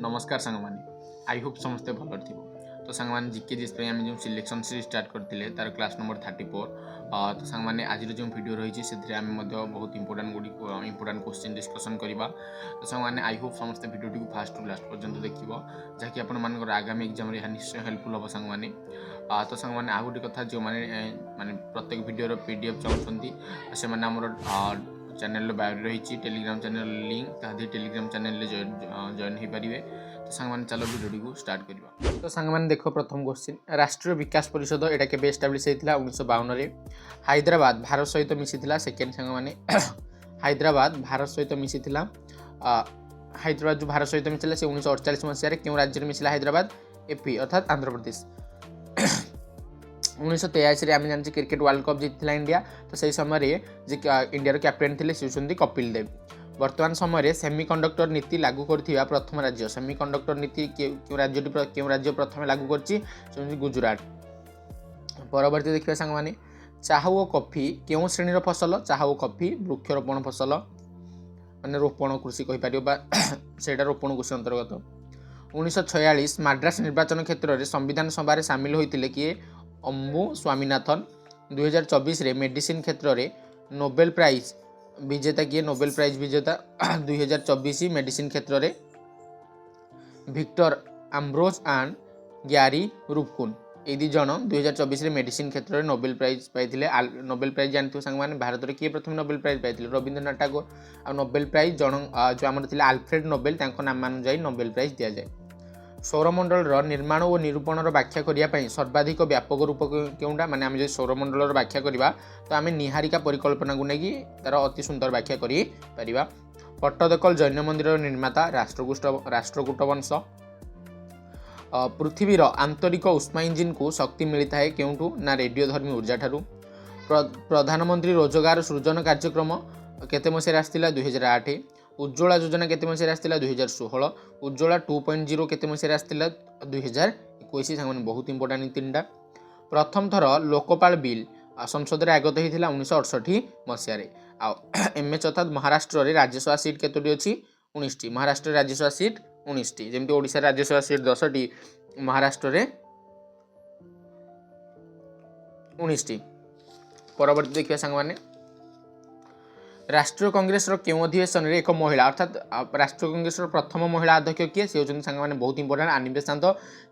नमस्कार सांग मैंने आई होप समस्ते भल थी तो सांग मैंने जीके जीएस आम जो सिलेक्शन सीरीज स्टार्ट करते तार क्लास नंबर 34 तो सांग मैंने आज जो वीडियो रही है आम बहुत इंपोर्टाट क्वेश्चन डिस्कसन करवा तो सांग मैंने आई होप समस्ते वीडियो को फास्ट टू लास्ट पर्यंत देखिए जहाँकि आपर आगामी एग्जाम निश्चय हेल्पफुल हम सांग मैंने तो सांग मैंने आ गोटे कथा जो मैंने माने प्रत्येक वीडियो पीडीएफ चाहते से चैनल बायो रही टेलीग्राम चैनल लिंक तादी टेलीग्राम चैनल जॉइन हो पारे तो सांग मैंने चलो वीडियो को स्टार्ट करवा। तो सांग मैंने देख प्रथम क्वेश्चन राष्ट्रीय विकास परिषद यहाँ के एस्टाब्लीश होता 1952 हैदराबाद भारत सहित मिसी सेकेंड सांग मैंने हैदराबाद भारत सहित मिसी हैदराबाद जो भारत सहित मिसला से 1948 मसीह क्यों राज्य में मिसला हैदराबाद एपी अर्थात आंध्र प्रदेश। 1983 आम जानी क्रिकेट वर्ल्ड कप जीती इंडिया तो सही समय इंडिया कैप्टेन थे सी कपिल देव। वर्तमान समय सेमीकंडक्टर नीति लागू कर प्रथम राज्य सेमीकंडक्टर नीति क्यों राज्य प्रथम लागू कर गुजरात। परवर्ती देखिए सांग मैंने चाह और कॉफी क्यों श्रेणी फसल चाह और कॉफी वृक्षरोपण फसल माने रोपण कृषि कहीपर से रोपण कृषि अंतर्गत। 1946 मद्रास निर्वाचन क्षेत्र में संविधान सभा सामिल होते किए अम्बु स्वामीनाथन। 2024 मेडिसिन क्षेत्र में नोबेल प्राइज विजेता किए नोबेल प्राइज विजेता 2024 मेडिसिन क्षेत्र में विक्टर आम्ब्रोज एंड ग्यारी रूपकुन ये दी जन 2024 मेडिसिन क्षेत्र में नोबेल प्राइज पाई। नोबेल प्राइज जानते सांग मैंने भारत में किए प्रथम नोबेल प्राइज पाई रवींद्रनाथ टागोर आ नोबेल प्राइज जन जो आम आल्फ्रेड नोबेल नाम अनुजाई नोबेल प्राइज दि जाए। सौरमंडल निर्माण और निरूपण व्याख्या करने सर्वाधिक व्यापक रूप क्योंटा माने आम जो सौरमंडल व्याख्या करवा तो आम निहारिका परिकल्पना को लेकिन तार अति सुंदर व्याख्या कर। पट्टदकल जैन मंदिर निर्माता राष्ट्रकूट वंश। पृथ्वीर आंतरिक उष्मा इंजिन को शक्ति मिलता है क्योंठू ना रेडियोधर्मी ऊर्जा ठारू। प्रधानमंत्री रोजगार सृजन कार्यक्रम केते मसीह आसला 2008। उज्ज्वला योजना केते मसीह आसला 2016। उज्ज्वला 2.0 केते मसीह आसला 2021 सांग बहुत इंपोर्टाट तीनटा। प्रथम थर लोकपाल बिल संसद में आगत होता 1968 मसीह। एमएच अर्थात महाराष्ट्र में राज्यसभा सीट केतोटी अच्छी 19टी महाराष्ट्र राज्यसभा सीट 19टी जमी ओडिशा राज्यसभा सीट 10टी महाराष्ट्र में 19टी। परवर्ती देखिए सांग मैंने राष्ट्रीय कांग्रेस क्यों अधिवेशन में एक महिला अर्थात राष्ट्रीय कांग्रेस प्रथम महिला अध्यक्ष किए से होती सांग मैंने बहुत इंपोर्टाट आनी बेसांत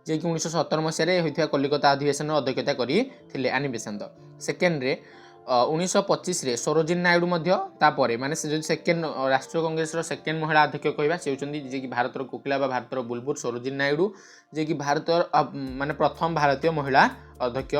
जी कि 1917 मसीह होता कलिकता अधिवेशन अध्यक्षता करते आनी बेसांत। सेकेंड्रे 1925 सरोजिनी नायडू माने से जो सेकेंड राष्ट्रीय कांग्रेस सेकेंड महिला अध्यक्ष कहवा से होती जी कि भारत कोकिला भारत बुलबुल सरोजिनी नायडू जी कि भारत माने प्रथम भारतीय महिला अध्यक्ष।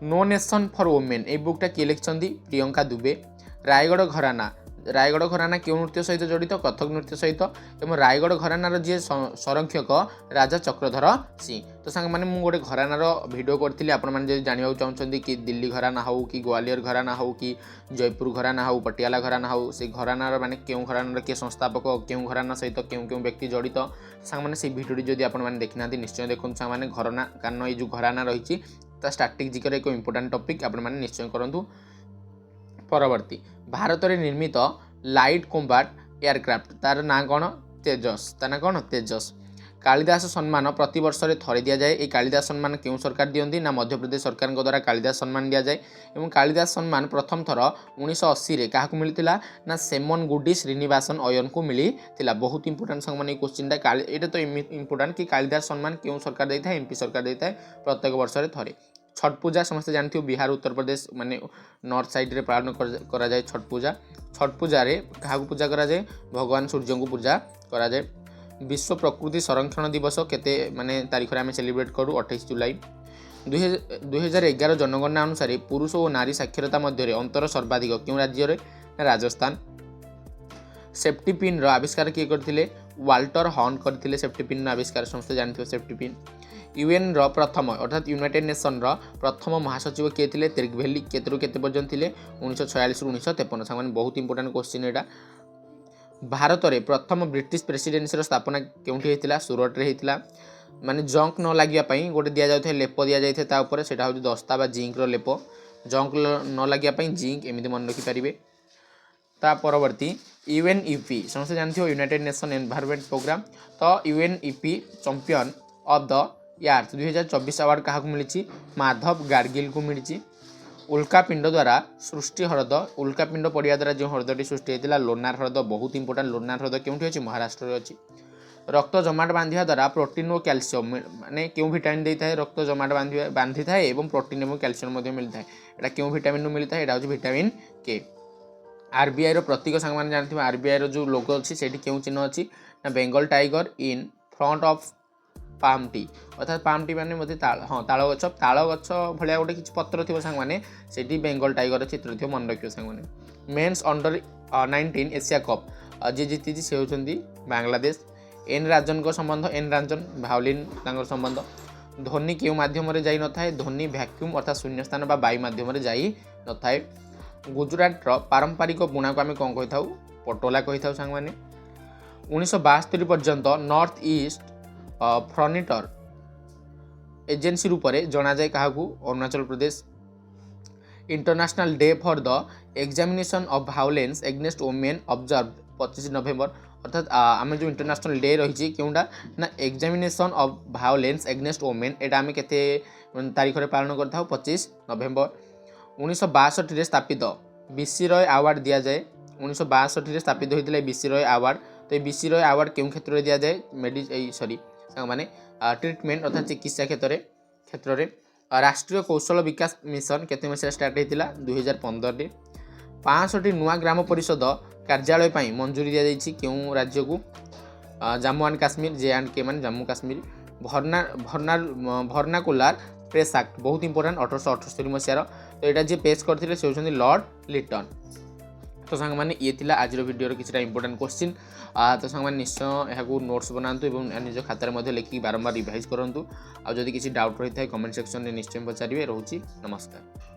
नो नेशन फॉर वुमेन ये बुकटा किए लिखिं प्रियंका दुबे। रायगढ़ घराना क्यों नृत्य सहित जड़ित कथक नृत्य सहित एवं रायगढ़ घरानार जी संरक्षक राजा चक्रधर सिंह। तो सांग मैंने गोटे घरानार भिडियो करी आपने जानवा चाहते कि दिल्ली घराना हो कि ग्वालियर घराना हो कि जयपुर घराना हो पटियाला घराना हो से घरानार माने क्यों घरानार किए संस्थापक क्यों घराना सहित क्यों क्यों व्यक्ति जड़ित सांग मैंने से भिडियो जब आपने देखी ना निश्चय देखो सांग मैंने घराना कारण ये जो घराना रही स्ट्राटेजिक एक इंपोर्टाट टॉपिक आपने निश्चय करूँ। परवर्ती भारत में निर्मित लाइट कॉम्बैट एयरक्राफ्ट तार ना कौन तेजस ता ना कौन तेजस। कालिदास सम्मान प्रति वर्ष थे दि जाए ये कालिदास सम्मान क्यों सरकार दियंती ना मध्य प्रदेश सरकार द्वारा कालिदास सम्मान दि जाए एवं कालिदास सम्मान प्रथम थर 1980 क्या मिलता ना सेमन गुडी श्रीनिवासन अयन को मिलता। बहुत इंपोर्टाट संग मैंने क्वेश्चनटा ये तो इंपोर्टाट कि कालिदास सम्मान क्यों सरकार देता है एमपी सरकार देता है प्रत्येक वर्ष थे। छठ पूजा समस्त जानते हो बिहार उत्तर प्रदेश माने नॉर्थ साइड रे पालन करा जाए छठ पूजा। छठ पूजा रे क्या पूजा करा जाए भगवान सूर्य को पूजा करा जाए। विश्व प्रकृति संरक्षण दिवस केते माने तारीख रे आमे सेलिब्रेट करू 28 जुलाई। 2011 जनगणना अनुसार पुरुष और नारी साक्षरता मध्य अंतर सर्वाधिक क्यों राज्य रे राजस्थान। सेफ्टी पिन रो आविष्कार किए करथिले वाल्टर हॉर्न करथिले सेफ्टी पिन आविष्कार समस्त जानते हो सेफ्टी पिन। यूएन रो प्रथम अर्थात यूनाइटेड नेशन रो प्रथम महासचिव किए थे तिरगवेली केतरु केते पर्यंत थे 1946 रु 1953 सांग बहुत इंपोर्टाट क्वेश्चन एटा। भारत में प्रथम ब्रिटिश प्रेसिडेंसी स्थापना केउठी हेतिला सूरत रे हेतिला माने जंक न लागिया गोटे दि जाए लेप दि जाए से दस्ता बा जिंक रो लेप जंक न लागिया जिंक एमती मन रखिपारे। ता परवर्ती यूएनईपी समस्त जानते हो यूनाइटेड नेशन एनवायरनमेंट प्रोग्राम। तो UNEP champion of the year 2024 award क्या मिली माधव गाडगिल को मिली। उल्कापिंड द्वारा सृष्टि ह्रद उल्कापिंड पड़ा द्वारा जो ह्रदटी सृष्टि होता लोनार ह्रद बहुत इंपोर्टाट। लोनार ह्रद क्योंकि अच्छी महाराष्ट्र अच्छी। रक्त जमाट बांधा द्वारा प्रोटीन और कैल्शियम माने क्यों विटामिन देता है रक्त जमाट बांधि थाए और प्रोटीन और कैल्शियम मिलता है। यहाँ क्यों विटामिन मिलता है यहाँ हूँ विटामिन के। आरबीआई प्रतीक सांग मैंने जानते हैं आरबीआई जो लोगो अच्छी से क्यों चिन्ह अच्छी ना Bengal tiger in front of palm T अर्थात पाम टी मैंने मत हाँ ताल गच भाया गोटे किसी पत्र थी सांग मैंने से बेंगल टाइगर चित्र थी मन रखिए सांग मैंने। मेन्स अंडर 19 एशिया कप जी जीति से होती बांग्लादेश। एन राजन को संबंध एन राजन भावलिन संबंध। ध्वनि क्यों माध्यम जाई न थाए ध्वनि भैक्यूम अर्थात शून्य स्थान बा वायु माध्यम जाई न थाए। गुजरात पारंपरिक बुणा को आम कौन कही था पटोला कही था सांग मैंने। 1972 पर्यंत नॉर्थ ईस्ट फ्रंटियर एजेंसी रूप से जना जाए क्या Arunachal Pradesh. International day for the examination of violence against women observe 25 November अर्थात आम जो इंटरनेशनल डे रही क्योंटा ना examination of violence against women एटा आम केते तारीख में पालन करता 25 नवेम्बर। 1962 स्थापित बीसी रॉय अवार्ड दि जाए 1962 स्थापित होता बीसी रॉय अवार्ड। तो ये बीसी रॉय अवार्ड क्यों क्षेत्र में दि जाए सॉरी माने ट्रिटमेंट अर्थात चिकित्सा क्षेत्र में। राष्ट्रीय कौशल विकास मिशन केते मसीहा स्टार्ट होता 2015 में। 65 नुआ ग्राम परिषद कार्यालय पर मंजूरी दि जाएगी क्यों राज्य को जम्मू एंड काश्मीर JNK मान जम्मू काश्मीर। भर्नाकुलार प्रेस एक्ट बहुत इंपोर्टाट 1878 मसीहार। तो यहाँ जी पेश करते से होती लॉर्ड लिटन। तो सांग मैंने ये थिला आज वीडियो किसी इंपोर्टाट क्वेश्चन। तो सांग मैंने निश्चय यहाँ नोट्स बनातु और निज खातार लिखिक बारंबार रिवाइज करूँ। आदि किसी डाउट रही है कमेंट सेक्शन में निश्चय पचारे। रोची नमस्कार।